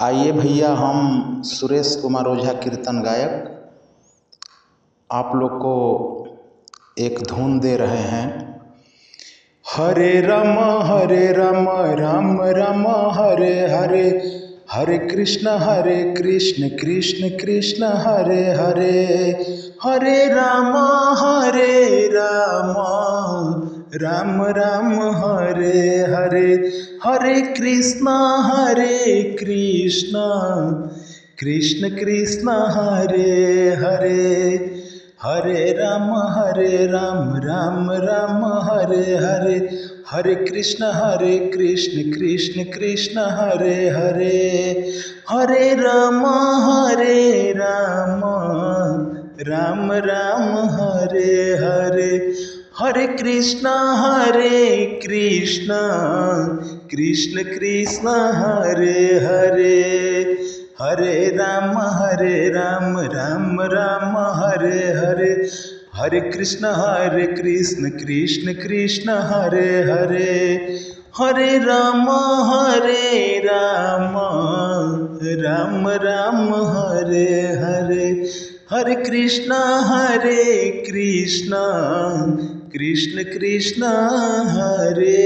आइए भैया, हम सुरेश कुमार ओझा कीर्तन गायक आप लोग को एक धुन दे रहे हैं। हरे राम राम राम हरे हरे, हरे कृष्ण कृष्ण कृष्ण हरे हरे, हरे राम राम राम हरे हरे, हरे कृष्ण कृष्ण कृष्ण हरे हरे, हरे राम राम राम हरे हरे, हरे कृष्ण कृष्ण कृष्ण हरे हरे, हरे राम राम राम हरे हरे, हरे कृष्ण कृष्ण कृष्ण हरे हरे, हरे राम राम राम हरे हरे, हरे कृष्ण कृष्ण कृष्ण हरे हरे, हरे राम राम राम हरे हरे, हरे कृष्ण कृष्ण कृष्ण हरे